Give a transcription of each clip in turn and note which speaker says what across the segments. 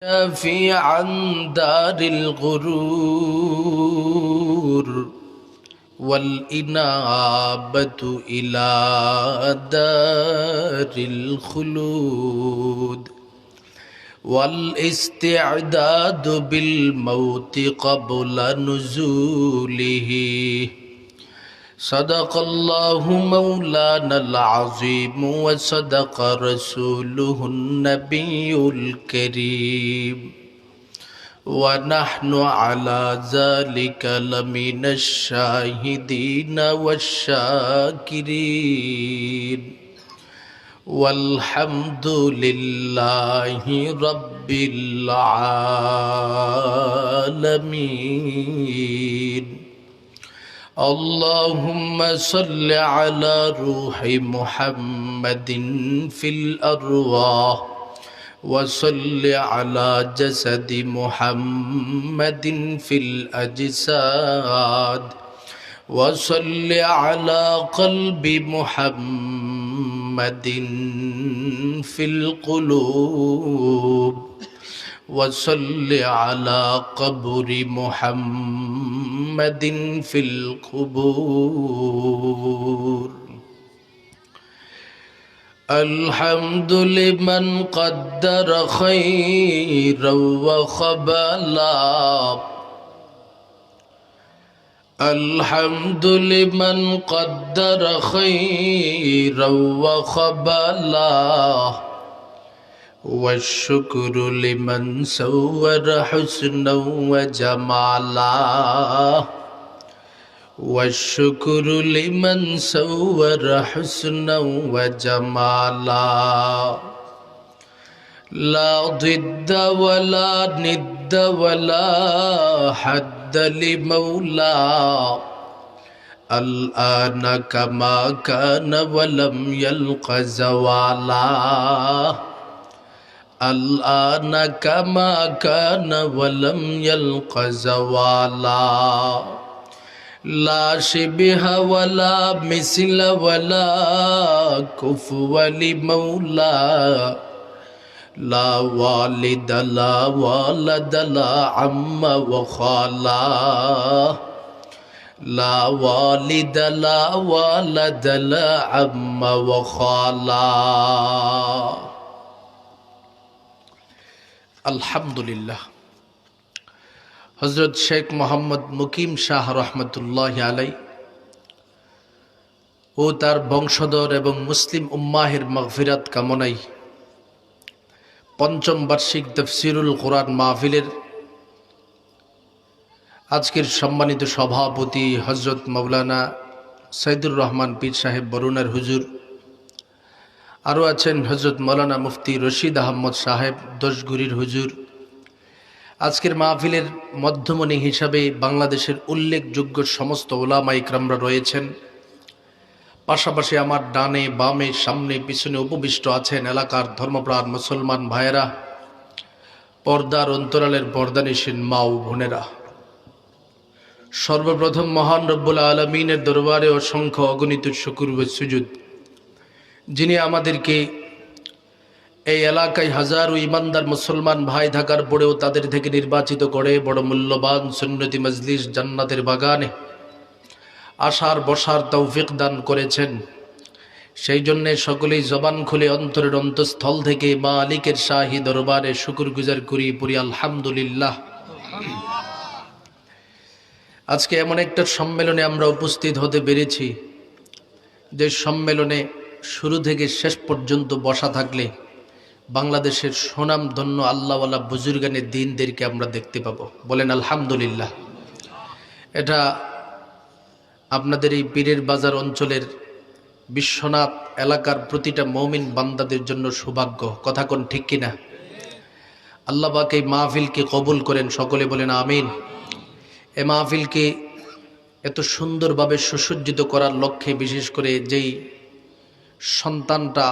Speaker 1: في عن دار الغرور والإنابة إلى دار الخلود والاستعداد بالموت قبل نزوله. صدق الله مولانا العظيم وصدق رسوله النبي الكريم ونحن على ذلك لمن الشاهدين والشاكرين والحمد لله رب العالمين. اللهم صل على روح محمد في الأرواح وصل على جسد محمد في الأجساد وصل على قلب محمد في القلوب وصل على قبر محمد في القبور. الحمد لمن قدر خيرا وخبلا. الحمد لمن قدر خيرا وخبلا والشكر لمن سور حسنا وجمالا والشكر لمن سور حسنا وجمالا. لا ضد ولا ند ولا حد لمولاه الآن كما كان ولم يلق زوالا. الآن كما كان ولم يلق زوالا. لا شبه ولا مثل ولا كفو لمولاه لا والد لا ولد لا عم وخالا. لا والد لا ولد لا عم وخالا. আলহামদুলিল্লাহ। হযরত শেখ মোহাম্মদ মুকিম শাহ রহমতুল্লাহ আলাই ও তার বংশধর এবং মুসলিম উম্মাহের মাগফিরাত কামনাই পঞ্চম বার্ষিক তাফসীরুল কোরআন মাহফিলের আজকের সম্মানিত সভাপতি হযরত মাওলানা সাইদুর রহমান পীর সাহেব বরুণার হুজুর, আরও আছেন হযরত মাওলানা মুফতি রশিদ আহমদ সাহেব দশগুরির হুজুর। আজকের মাহফিলের মধ্যমণি হিসাবে বাংলাদেশের উল্লেখযোগ্য সমস্ত উলামা ইকরামরা রয়েছেন। পাশাপাশি আমার ডানে বামে সামনে পিছনে উপবিষ্ট আছেন এলাকার ধর্মপ্রাণ মুসলমান ভাইয়েরা, পর্দার অন্তরালের পর্দানিশীন মা ও বোনেরা। সর্বপ্রথম মহান রব্বুল আলামিনের দরবারে অসংখ্য অগণিত শুকর ও সুজুদ, যিনি আমাদেরকে এই এলাকায় হাজারো ইমানদার মুসলমান ভাই থাকার পরেও তাদের থেকে নির্বাচিত করে বড় মূল্যবান সুন্নতি মজলিস জান্নাতের বাগানে আসার বসার তৌফিক দান করেছেন। সেই জন্যে সকলেই জবান খুলে অন্তরের অন্তঃস্থল থেকে মালিকের শাহী দরবারে শুকরগুজার করি পড়ি আলহামদুলিল্লাহ। আজকে এমন একটা সম্মেলনে আমরা উপস্থিত হতে পেরেছি, যে সম্মেলনে শুরু থেকে শেষ পর্যন্ত বসা থাকলে বাংলাদেশের সুনামধন্য আল্লাহওয়ালা বুজুর্গানের দিনদেরকে আমরা দেখতে পাবো। বলেন আলহামদুলিল্লাহ। এটা আপনাদের এই পীরের বাজার অঞ্চলের বিশ্বনাথ এলাকার প্রতিটা মুমিন বান্দাদের জন্য সৌভাগ্য। কথা কোন ঠিক কিনা? আল্লাহ পাক এই মাহফিলকে কবুল করেন, সকলে বলেন আমিন। এই মাহফিলকে এত সুন্দরভাবে সুসজ্জিত করার লক্ষ্যে বিশেষ করে যেই সন্তানটা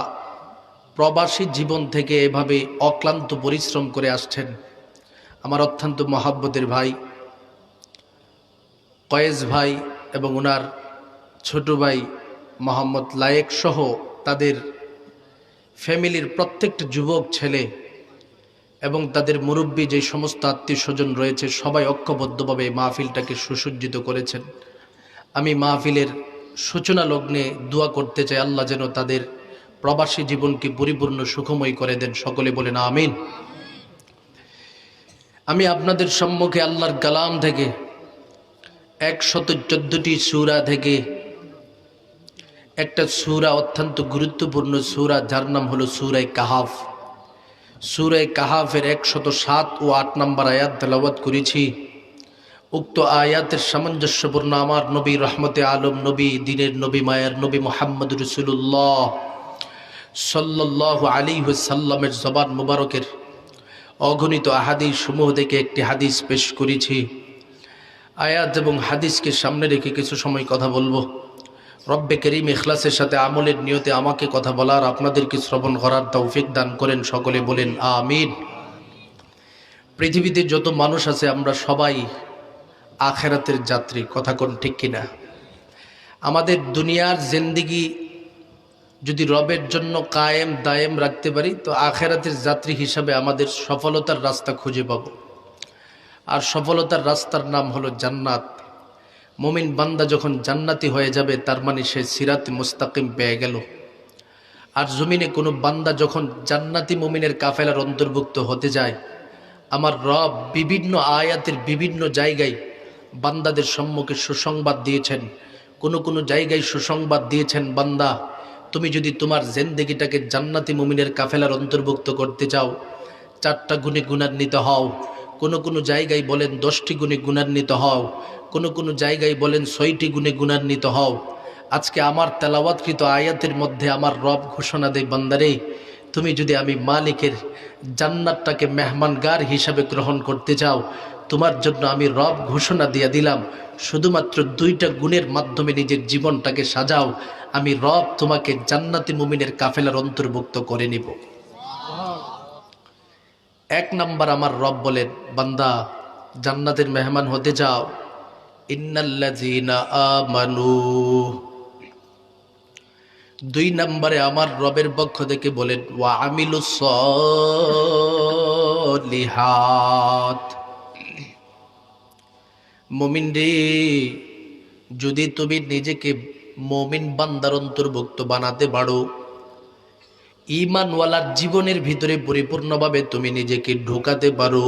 Speaker 1: প্রবাসী জীবন থেকে এভাবে অক্লান্ত পরিশ্রম করে আসছেন, আমার অত্যন্ত মহাব্বতের ভাই কয়েস ভাই এবং ওনার ছোট ভাই মোহাম্মদ লায়েক সহ তাদের ফ্যামিলির প্রত্যেকটা যুবক ছেলে এবং তাদের মুরব্বী যে সমস্ত আত্মীয় স্বজন রয়েছে সবাই ঐক্যবদ্ধভাবে মাহফিলটাকে সুসজ্জিত করেছেন। আমি মাহফিলের সূচনা লগ্নে দোয়া করতে চাই, আল্লাহ যেন তাদের প্রবাসী জীবনকে পরিপূর্ণ সুখময় করে দেন। সকলে বলেন আমিন। আমি আপনাদের সম্মুখে আল্লাহর কালাম থেকে 114টি সূরা থেকে একটা সূরা, অত্যন্ত গুরুত্বপূর্ণ সূরা, যার নাম হলো সূরা কাহাফ। সূরা কাহাফের 107 ও 8 নম্বর আয়াত তেলাওয়াত করেছি। উক্ত আয়াতের সামঞ্জস্যপূর্ণ আমার নবী, রহমতে আলম নবী, দিনের নবী, মায়ের নবী মুহাম্মদ রাসূলুল্লাহ সাল্লাল্লাহু আলাইহি ওয়াসাল্লামের জবান মুবারকের অগণিত আহাদিস সমূহ থেকে একটি হাদিস পেশ করেছি। আয়াত এবং হাদিসকে সামনে রেখে কিছু সময় কথা বলবো। রব্বে করিম ইখলাসের সাথে আমলের নিয়তে আমাকে কথা বলার, আপনাদেরকে শ্রবণ করার তৌফিক দান করেন। সকলে বলেন আমিন। পৃথিবীতে যত মানুষ আছে আমরা সবাই আখেরাতের যাত্রী, কথা কোন ঠিক কিনা? আমাদের দুনিয়ার জিন্দেগি যদি রবের জন্য কায়েম দায়েম রাখতে পারি তো আখেরাতের যাত্রী হিসাবে আমাদের সফলতার রাস্তা খুঁজে পাব। আর সফলতার রাস্তার নাম হলো জান্নাত। মুমিন বান্দা যখন জান্নাতি হয়ে যাবে তার মানে সে সিরাতে মুস্তাকিম পেয়ে গেল। আর জমিনে কোনো বান্দা যখন জান্নাতি মুমিনের কাফেলার অন্তর্ভুক্ত হতে যায়, আমার রব বিভিন্ন আয়াতের বিভিন্ন জায়গায় বান্দাদের সম্মুখে সুসংবাদ দিয়েছেন। কোনো জায়গায় সুসংবাদ দিয়েছেন, বান্দা তুমি যদি তোমার জিন্দেগিটাকে জান্নাতি মুমিনের কাফেলার অন্তর্ভুক্ত করতে চাও, 4টা গুণে গুণান্বিত হও। কোনো জায়গায় বলেন 10টি গুণে গুণান্বিত হও, কোনো জায়গায় বলেন 6টি গুণে গুণান্বিত হও। আজকে আমার তেলাওয়াতকৃত আয়াতের মধ্যে আমার রব ঘোষণা দেয়, বান্দারে তুমি যদি আমি মালিকের জান্নাতটাকে মেহমানগার হিসাবে গ্রহণ করতে চাও, তোমার জন্য আমি রব ঘোষণা দিয়ে দিলাম, শুধুমাত্র 2টা গুণের মাধ্যমে নিজের জীবনটাকে সাজাও, আমি রব তোমাকে জান্নাতি মুমিনের কাফেলার অন্তর্ভুক্ত করে নিব। 1 নাম্বার আমার রব বলেন, বান্দা জান্নাতের মেহমান হতে যাও, ইন্নাল্লাযীনা আমানু। 2 নম্বরে আমার রবের পক্ষ থেকে বলেন ওয়া আমিলুস সলিহাত। মুমিন রে, যদি তুমি নিজেকে মুমিন বান্দার অন্তর্ভুক্ত বানাতে পারো, ঈমানওয়ালার জীবনের ভিতরে পরিপূর্ণভাবে তুমি নিজেকে ঢোকাতে পারো,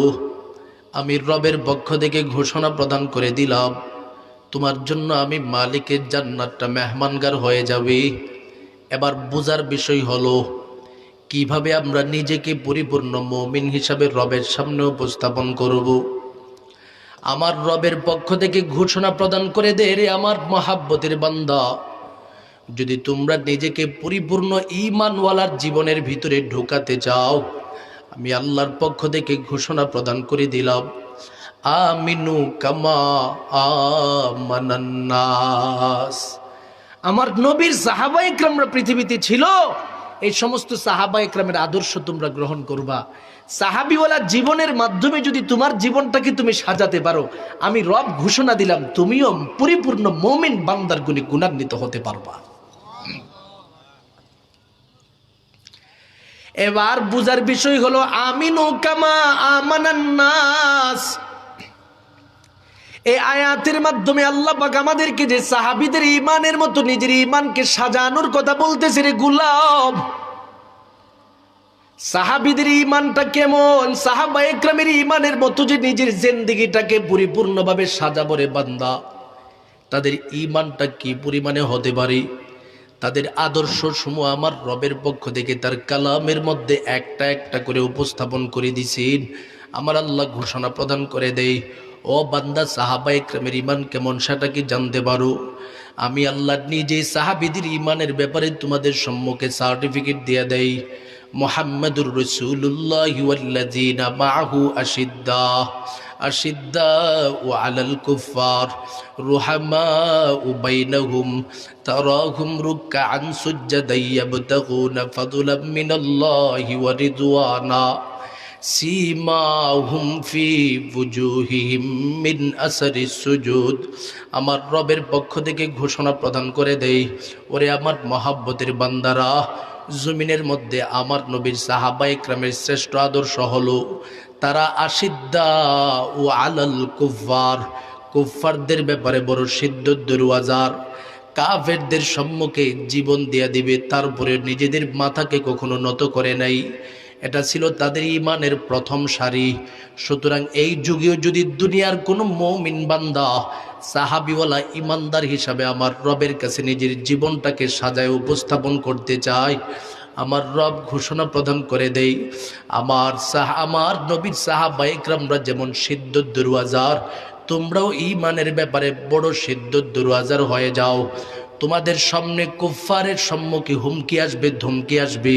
Speaker 1: আমি রবের পক্ষ থেকে ঘোষণা প্রদান করে দিলাম, তোমার জন্য আমি মালিকের জান্নাতটা মেহমানগার হয়ে যাবে। এবার বোঝার বিষয় হলো কিভাবে আমরা নিজেকে পরিপূর্ণ মুমিন হিসাবে রবের সামনে উপস্থাপন করব। আমার রবের পক্ষ থেকে ঘোষণা প্রদান করে দে, রে আমার মহাব্বতের বান্দা, যদি তোমরা নিজেকে পরিপূর্ণ ঈমানওয়ালার জীবনের ভিতরে ঢোকাতে চাও, আমি আল্লাহর পক্ষ থেকে ঘোষণা প্রদান করে দিলাম, আমিনু কামা আমানান নাস। আমার নবীর সাহাবা ইকরামরা পৃথিবীতে ছিল, এই সমস্ত সাহাবা ইকরামের আদর্শ তোমরা গ্রহণ করবা। সাহাবিওয়ালা জীবনের মাধ্যমে যদি তোমার জীবনটাকে তুমি সাজাতে পারো, আমি রব ঘোষণা দিলাম তুমিও পরিপূর্ণ মুমিন বান্দার গুণে গুণান্বিত হতে পারবা। এবার বুঝার বিষয় হলো আমিনু কামা আমানান নাস। এই আয়াতের মাধ্যমে আল্লাহ পাক আমাদেরকে যে সাহাবীদের ঈমানের মতো নিজের ঈমানকে সাজানোর কথা বলতেছে, রে গোলাম, সাহাবীদের ঈমানটা কেমন, সাহাবা ইকরামের ঈমানের মতো যে নিজের জিন্দেগিটাকে পরিপূর্ণভাবে সাজাবো রে বান্দা, তাদের ঈমানটা কি পরিমাণে হতে পারে, তাদের আদর্শ সমূহ আমার রবের পক্ষ থেকে তার কালামের মধ্যে একটা একটা করে উপস্থাপন করে দিছেন। আমার আল্লাহ ঘোষণা প্রদান করে দেয়, ও বান্দা সাহাবা ইকরামের ঈমান কেমন সেটা কি জানতে পারো? আমি আল্লাহ নিজে সাহাবীদের ঈমানের ব্যাপারে তোমাদের সম্মুখে সার্টিফিকেট দিয়ে দেই। মুহাম্মাদুর রাসূলুল্লাহ ওয়াল্লাযীনা মাআহু আশিদ্দাউ আলাল কুফার রুহামাউ বাইনাহুম তারাহুম রুকআন সুজদান ইয়াবতাগুনা ফাদলাম মিনাল্লাহি ওয়া রিদওয়ানা সীমাহুম ফি বুজুহিহিম মিন আসারিস সুজুদ। আমার রবের পক্ষ থেকে ঘোষণা প্রদান করে দেই, ওরে আমার মহাব্বতের বান্দারা, জমিনের মধ্যে আমার নবীর সাহাবায়ে কেরামের শ্রেষ্ঠ আদর্শ হলো তারা আশিদ্দা ও আলাল কুফার, কুফফারদের ব্যাপারে বড় সিদ্ধত দরওয়াজার, কাফেরদের সম্মুখে জীবন দিয়া দিবে, তারপরে নিজেদের মাথাকে কখনো নত করে নাই। এটা ছিল তাদের ঈমানের প্রথম সারি। সুতরাং এই যুগেও যদি দুনিয়ার কোনো মুমিন বান্দা সাহাবিওয়ালা ইমানদার হিসাবে আমার রবের কাছে নিজের জীবনটাকে সাজায় উপস্থাপন করতে চায়, আমার রব ঘোষণা প্রদান করে দেই, আমার নবীর সাহাবায়ে কেরামরা যেমন সিদ্ধত দরওয়াজার, তোমরাও ঈমানের ব্যাপারে বড় সিদ্ধত দরওয়াজার হয়ে যাও। তোমাদের সামনে কুফফারের সম্মুখে হুমকি আসবে, ধমকি আসবে,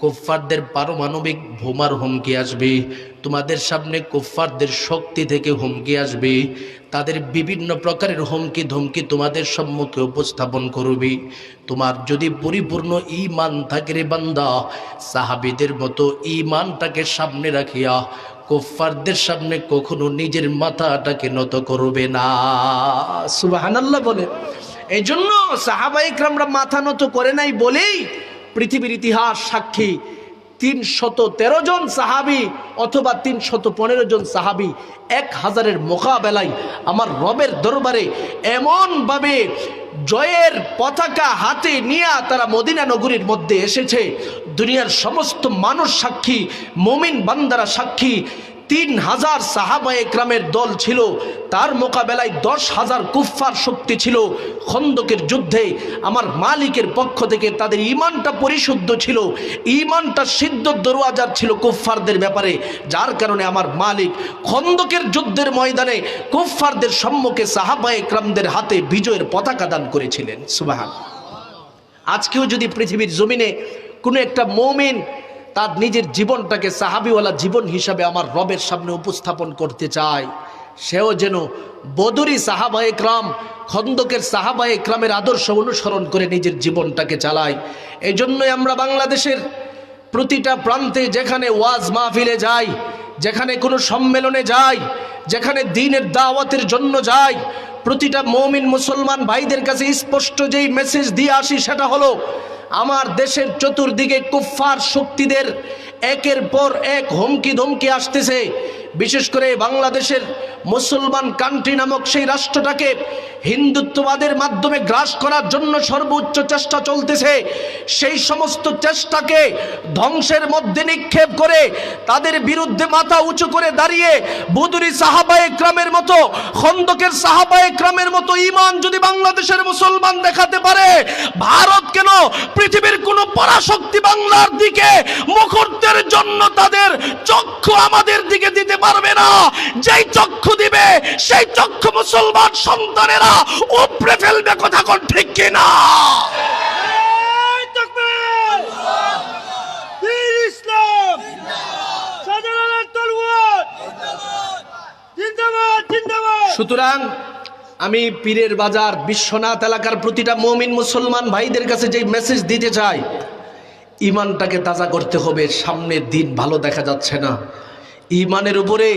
Speaker 1: কুফফারদের পারমাণবিক বোমার হুমকি আসবে, তোমাদের সামনে কুফফারদের শক্তি থেকে হুমকি আসবে, তাদের বিভিন্ন প্রকারের হুমকি ধমকি তোমাদের সম্মুখে উপস্থাপন করবে। তোমার যদি পরিপূর্ণ ঈমান থাকে রে বান্দা, সাহাবীদের মতো ঈমানটাকে সামনে রাখিয়া কুফফারদের সামনে কখনো নিজের মাথাটাকে নত করবে না। সুবহানাল্লাহ বলে। এই জন্য সাহাবায়ে কেরামরা মাথা নত করে নাই বলেই পৃথিবীর ইতিহাস সাক্ষী ৩১৩ জন সাহাবী অথবা ৩১৫ জন সাহাবী ১,০০০-এর মোকাবেলায় আমার রবের দরবারে এমনভাবে জয়ের পতাকা হাতে নিয়ে তারা মদিনা নগরীর মধ্যে এসেছে। দুনিয়ার সমস্ত মানুষ সাক্ষী, মুমিন বান্দারা সাক্ষী। ৩,০০০ সাহাবায়ে কেরামের দল ছিল, তার মোকাবেলায় ১০,০০০ কুফফার শক্তি ছিল। খন্দকের যুদ্ধে আমার মালিকের পক্ষ থেকে তাদের ঈমানটা পরিশুদ্ধ ছিল, ঈমানটা সিদ্ধ দরওয়াজার ছিল কুফফারদের ব্যাপারে, যার কারণে আমার মালিক খন্দকের যুদ্ধের ময়দানে কুফফারদের সম্মুখে সাহাবায়ে কেরামদের হাতে বিজয়ের পতাকা দান করেছিলেন। সুবহানাল্লাহ। আজকেও যদি পৃথিবীর জমিনে কোনো একটা মুমিন তার নিজের জীবনটাকে সাহাবিওয়ালা জীবন হিসাবে আমার রবের সামনে উপস্থাপন করতে চায়, সেও যেন বদরি সাহাবায়ে কেরাম, খন্দকের সাহাবায়ে কেরামের আদর্শ অনুসরণ করে নিজের জীবনটাকে চালায়। এই জন্যই আমরা বাংলাদেশের প্রতিটা প্রান্তে যেখানে ওয়াজ মাহফিলে যাই, যেখানে কোনো সম্মেলনে যাই, যেখানে দ্বীনের দাওয়াতের জন্য যাই, প্রতিটা মুমিন মুসলমান ভাইদের কাছে স্পষ্ট যেই মেসেজ দিয়ে আসি সেটা হলো, আমার দেশের চতুর্দিকে কুফফার শক্তিদের একের পর এক হুমকি ধমকি আসতেছে। বিশেষ করে বাংলাদেশের মুসলমান কান্ট্রি নামক সেই রাষ্ট্রটাকে হিন্দুত্ববাদের মাধ্যমে গ্রাস করার জন্য সর্বোচ্চ চেষ্টা চলতেছে। সেই সমস্ত চেষ্টাকে ধ্বংসের মধ্যে নিক্ষেপ করে তাদের বিরুদ্ধে মাথা উঁচু করে দাঁড়িয়ে বদরি সাহাবায়ে কেরামের মতো, খন্দকের সাহাবায়ে কেরামের মতো ঈমান যদি বাংলাদেশের মুসলমান দেখাতে পারে, ভারত কেন পৃথিবীর কোন পরাশক্তি বাংলার দিকে মুহূর্তের জন্য তাদের চক্ষু আমাদের দিকে দিতে পারবে না। যেই চক্ষু দিবে সেই চক্ষু মুসলমান সন্তানেরা উপড়ে ফেলবে। কথা কোন ঠিক কিনা? সুতরাং আমি পীরের বাজার বিশ্বনাথ এলাকার প্রতিটা মুমিন মুসলমান ভাইদের কাছে যে মেসেজ দিতে চাই, ঈমানটাকে তাজা করতে হবে। সামনের দিন ভালো দেখা যাচ্ছে না। ঈমানের উপরে,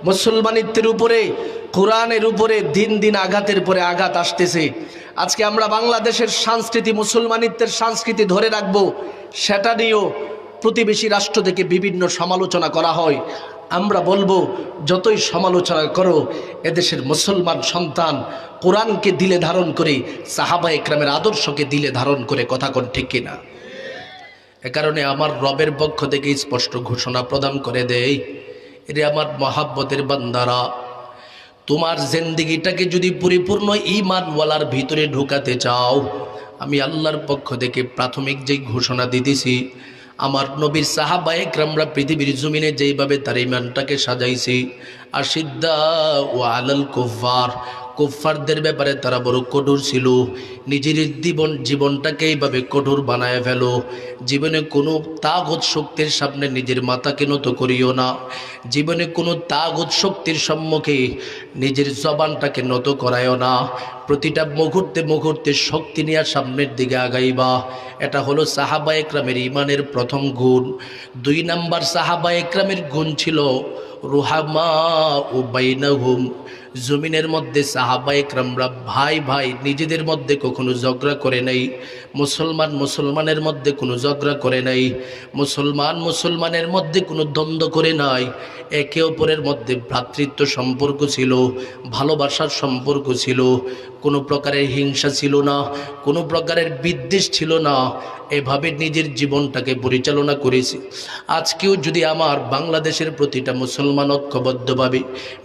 Speaker 1: মুসলমানিত্বের উপরে, কোরআনের উপরে দিন দিন আঘাতের পরে আঘাত আসতেছে। আজকে আমরা বাংলাদেশের সংস্কৃতি, মুসলমানিত্বের সংস্কৃতি ধরে রাখবো, সেটা নিয়েও প্রতিবেশী রাষ্ট্র থেকে বিভিন্ন সমালোচনা করা হয়। আমরা বলবো, যতই সমালোচনা করো, এদেশের মুসলমান সন্তান কোরআনকে দিলে ধারণ করে, সাহাবায়ে কেরামের আদর্শকে দিলে ধারণ করে। কথা কোন ঠিক কিনা? এ কারণে আমার রবের পক্ষ থেকে স্পষ্ট ঘোষণা প্রদান করে দেই, এরে আমার মহাব্বতের বান্দারা, তোমার জিন্দেগিটাকে যদি পরিপূর্ণ ঈমানওয়ালার ভিতরে ঢুকাতে চাও, আমি আল্লাহর পক্ষ থেকে প্রাথমিক যেই ঘোষণা দিতেছি, আমার নবীর সাহাবায়ে কেরামরা পৃথিবীর জমিনে যেইভাবে তার ঈমানটাকে সাজাইছে, আশিদ্দা ও আলাল কুফফার, কুফফারদের ব্যাপারে তারা বড় কঠোর ছিল। নিজের জীবনটাকে এইভাবে কঠোর বানায় ফেলো। জীবনে কোনো তাগুত শক্তির সামনে নিজের মাথাকে নত করিও না। জীবনে কোনো তাগুত শক্তির সম্মুখে নিজের জবানটাকে নত করায়ও না। প্রতিটা মুহূর্তে মুহূর্তে শক্তি নিয়ে সামনের দিকে আগাইবা। এটা হলো সাহাবা একরামের ইমানের প্রথম গুণ। 2 নাম্বার সাহাবা একরামের গুণ ছিল রুহামা ও বাইনাহুম। জমিনের মধ্যে সাহাবা একরামরা ভাই ভাই নিজেদের মধ্যে কখনো ঝগড়া করে নাই। মুসলমান মুসলমানের মধ্যে কোনো ঝগড়া করে নাই। মুসলমান মুসলমানের মধ্যে কোনো দ্বন্দ্ব করে নাই। একে অপরের মধ্যে ভ্রাতৃত্ব সম্পর্ক ছিল, ভালোবাসার সম্পর্ক ছিল, কোনো প্রকারের হিংসা ছিল না, কোনো প্রকারের বিদ্বেষ ছিল না। এভাবে নিজের জীবনটাকে পরিচালনা করেছি। আজকেও যদি আমার বাংলাদেশের প্রতিটা মুসলমান ঐক্যবদ্ধভাবে,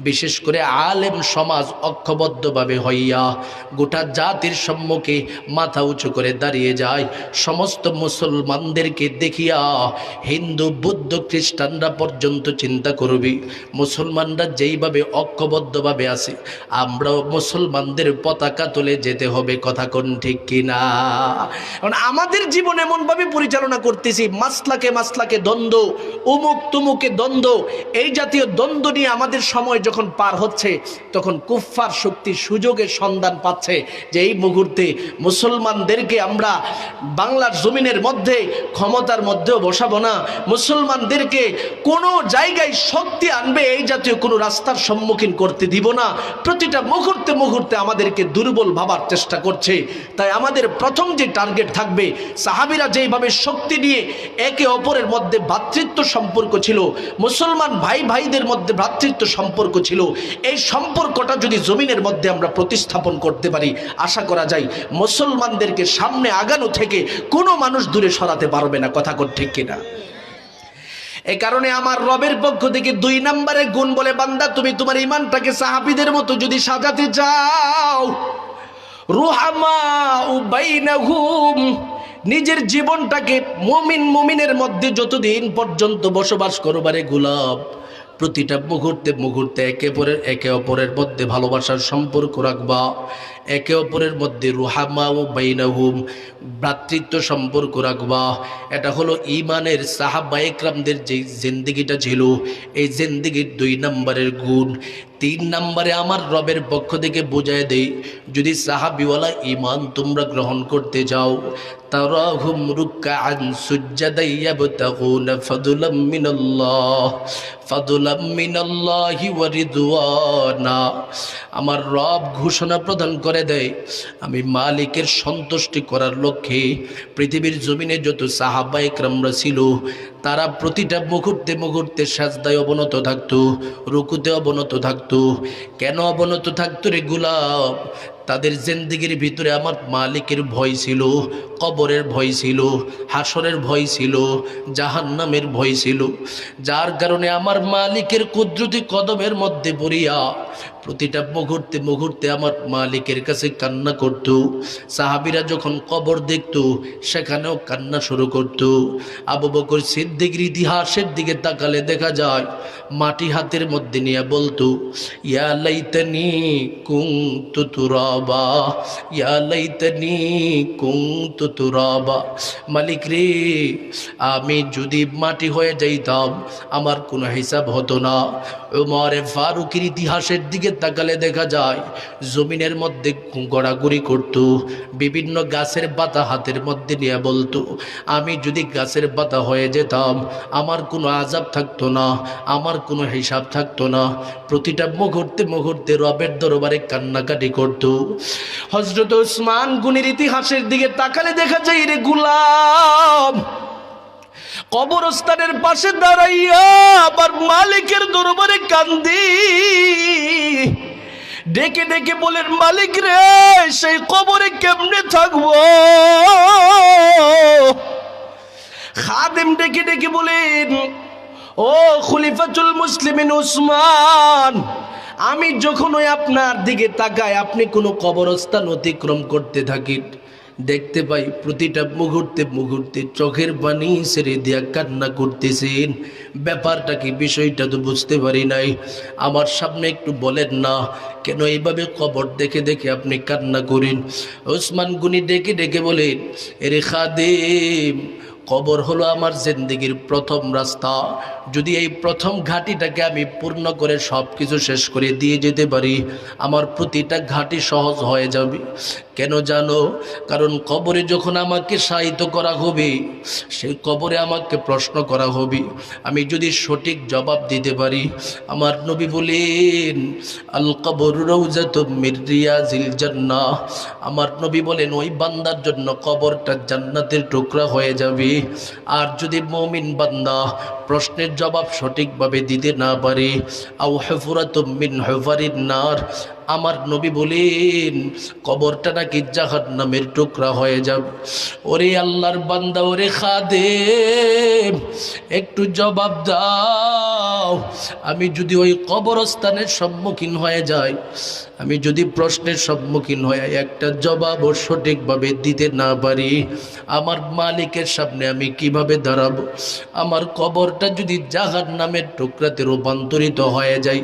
Speaker 1: বিশেষ করে আলেম সমাজ ঐক্যবদ্ধভাবে হইয়া গোটা জাতির সম্মুখে মাথা উঁচু করে দাঁড়িয়ে যায়, সমস্ত মুসলমানদেরকে দেখিয়া হিন্দু বৌদ্ধ খ্রিস্টানরা পর্যন্ত চিন্তা করবি মুসলমানরা যেইভাবে ঐক্যবদ্ধভাবে আছে, আমরাও মুসলমানদের পতাকা তুলে যেতে হবে। কথা কোন ঠিক কিনা? কারণ আমাদের জীবন এমনভাবে পরিচালনা করতেছি, মাসলাকে মাসলাকে দ্বন্দ্ব, উমুক তুমুকে দ্বন্দ্ব, এই জাতীয় দ্বন্দ্ব নিয়ে আমাদের সময় যখন পার হচ্ছে, তখন কুফফার শক্তি সুযোগের সন্ধান পাচ্ছে যে এই মুহূর্তে মুসলমানদেরকে আমরা বাংলার জমিনের মধ্যে ক্ষমতার মধ্যেও বসাবো না, মুসলমানদেরকে কোনো জায়গায় শক্তি আনবে এই জাতীয় কোনো রাস্তার সম্মুখীন করতে দিব না। প্রতিটা মুহূর্তে মুহূর্তে আমাদেরকে দুর্বল ভাবার চেষ্টা করছে। তাই আমাদের প্রথম যে টার্গেট থাকবে, সাহাবীরা যেইভাবে শক্তি নিয়ে একে অপরের মধ্যে ভ্রাতৃত্ব সম্পর্ক ছিল, মুসলমান ভাই ভাইদের মধ্যে ভ্রাতৃত্ব সম্পর্ক ছিল, এই সম্পর্কটা যদি জমিনের মধ্যে আমরা প্রতিস্থাপন করতে পারি, আশা করা যায় মুসলমানদেরকে সামনে আগানো থেকে কোনো মানুষ দূরে সরাতে পারবে না। কথা ঠিক কিনা? এ কারণে আমার রবের পক্ষ থেকে 2 নম্বরে গুণ বলে, বান্দা তুমি তোমার ইমানটাকে সাহাবীদের মতো যদি সাজাতে চাও, রুহামা ও বাইনাহুম, নিজের জীবনটাকে মুমিনের মধ্যে যতদিন পর্যন্ত বসবাস করবারে গোলাপ, প্রতিটা মুহূর্তে মুহূর্তে একে অপরের মধ্যে ভালোবাসার সম্পর্ক রাখবা, একে অপরের মধ্যে রুহামা ও বাইনাহুম, ভ্রাতৃত্ব সম্পর্ক রাখবা। এটা হলো ইমানের সাহাবা একরামদের যে জিন্দেগিটা ছিল, এই জিন্দেগির 2 নম্বরের গুণ। 3 নম্বরে আমার রবের পক্ষ থেকে বোঝায় দেই, যদি সাহাবিওয়ালা ইমান তোমরা গ্রহণ করতে যাও, তারাহুম রুকআন সুজদান ইয়াবতাগুনা ফাদুলাম মিনাল্লাহি ওয়া রিদওয়ানা। আমার রব ঘোষণা প্রদান করে দেয়, আমি মালিকের সন্তুষ্টি করার লক্ষ্যে পৃথিবীর জমিনে যত সাহাবা একরামরা ছিল, তারা প্রতিটা মুহূর্তে মুহূর্তে সাজদায় অবনত থাকতো, রুকুতে অবনত থাকতো। কেন অবনত থাকতো রে গোলাম? তাদের জিন্দেগির ভিতরে আমার মালিকের ভয় ছিল, কবরের ভয় ছিল, হাসরের ভয় ছিল, জাহান্নামের ভয় ছিল। যার কারণে আমার মালিকের কুদরতি কদমের মধ্যে পড়িয়া প্রতিটা মুহূর্তে মুহূর্তে আমার মালিকের কাছে কান্না করত। সাহাবীরা যখন কবর দেখত, সেখানেও কান্না শুরু করত। আবু বকর সিদ্দিকের ইতিহাসের দিকে তাকালে দেখা যায়, মাটি হাতের মধ্যে নিয়ে বলতো, ইয়া লাইতানি কুনতু তুরাবা, ইয়া লাইতানি কুনতু তুরাবা। মালিক রে, আমি যদি মাটি হয়ে যাইতাম, আমার কোনো হিসাব হতো না। ওমরে ফারুকের ইতিহাসের দিকে তাকালে দেখা যায়, জমিনের মধ্যে গড়াগড়ি করত, বিভিন্ন গাছের পাতা হাতের মধ্যে নিয়ে বলতো, আমি যদি গাছের পাতা হয়ে যেতাম, আমার কোনো আযাব থাকতো না, আমার কোনো হিসাব থাকতো না। প্রতিটা মুহূর্তে মুহূর্তে রবের দরবারে কান্নাকাটি করত। হযরত ওসমান গনির ইতিহাসের দিকে তাকালে দেখা যায়, রে গোলাম, কবরস্থানের পাশে দাঁড়াইয়া আবার মালিকের দরবারে কান্দি, ডেকে ডেকে বলেন, মালিক রে, সেই কবরে কেমনে থাকবো? খাদেম ডেকে ডেকে বলেন, ও খলিফাতুল মুসলিমিন ওসমান, আমি যখন ওই আপনার দিকে তাকাই, আপনি কোনো কবরস্থান অতিক্রম করতে থাকেন, দেখতে পাই প্রতিটা মুহূর্তে মুহূর্তে চোখের পানি ছেড়ে দিয়া কান্না করতেছেন। ব্যাপারটা কি? বিষয়টা তো বুঝতে পারি নাই। আমার সামনে একটু বলেন না, কেন এইভাবে কবর দেখে দেখে আপনি কান্না করেন? ওসমান গনি ডেকে ডেকে বলেন, এরে খাদেম, কবর হলো আমার জিন্দেগির প্রথম রাস্তা। যদি এই প্রথম ঘাটিটাকে আমি পূর্ণ করে সব কিছু শেষ করে দিয়ে যেতে পারি, আমার প্রতিটা ঘাটি সহজ হয়ে যাবে। কেন জানো? কারণ কবরে যখন আমাকে শায়িত করা হবে, সেই কবরে আমাকে প্রশ্ন করা হবে। আমি যদি সঠিক জবাব দিতে পারি, আমার নবী বলেন আল কবর রাউযাতুম মির রিয়াজিল জান্নাহ, আমার নবী বলেন ওই বান্দার জন্য কবরটা জান্নাতের টুকরা হয়ে যাবে। আর যদি মুমিন বান্দা প্রশ্নের জবাব সঠিকভাবে দিতে না পারে, আও হুফরাতুম মিন হুফারিন নার, আমার নবী বলেন কবরটা নাকি জাহান্নামের টুকরা হয়ে যাবে। ওরে আল্লাহর বান্দা, ওরে খাদেম, একটু জবাব দাও। আমি যদি ওই কবরস্থানের সম্মুখীন হয়ে যাই, আমি যদি প্রশ্নের সম্মুখীন হয়ে একটা জবাবও সঠিকভাবে দিতে না পারি, আমার মালিকের সামনে আমি কিভাবে দাঁড়াবো? আমার কবরটা যদি জাহান্নামের টুকরাতে রূপান্তরিত হয়ে যায়,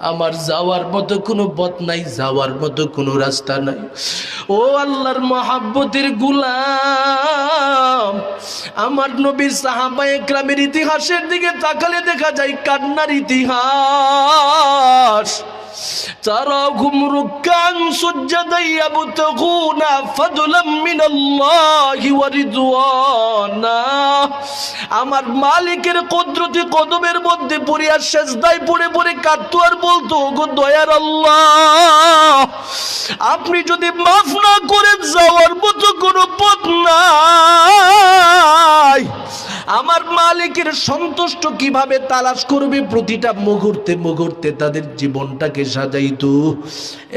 Speaker 1: আমার যাওয়ার মতো কোনো পথ নাই, যাওয়ার মতো কোনো রাস্তা নাই। ও আল্লাহর মহাব্বতের গোলাম, আমার নবীর সাহাবায়ে কেরামের ইতিহাসের দিকে তাকালে দেখা যায় কান্নার ইতিহাস। তারাহুম রুকান সুজদান ইয়াবতাগুনা ফাদলাম মিনাল্লাহি ওয়া রিদওয়ানা, আমার মালিকের কুদরতি কদমের মধ্যে পড়িয়া সেজদায় পড়ে পড়ে কাঁদতো আর বলতো, ওগো দয়ার আল্লাহ, আপনি যদি মাফ না করেন যাওয়ার মতো কোনো পথ নাই। আমার মালিকের সন্তুষ্ট কিভাবে তালাশ করবে? প্রতিটা মুহূর্তে মুহূর্তে তাদের জীবনটাকে সাজাইতো।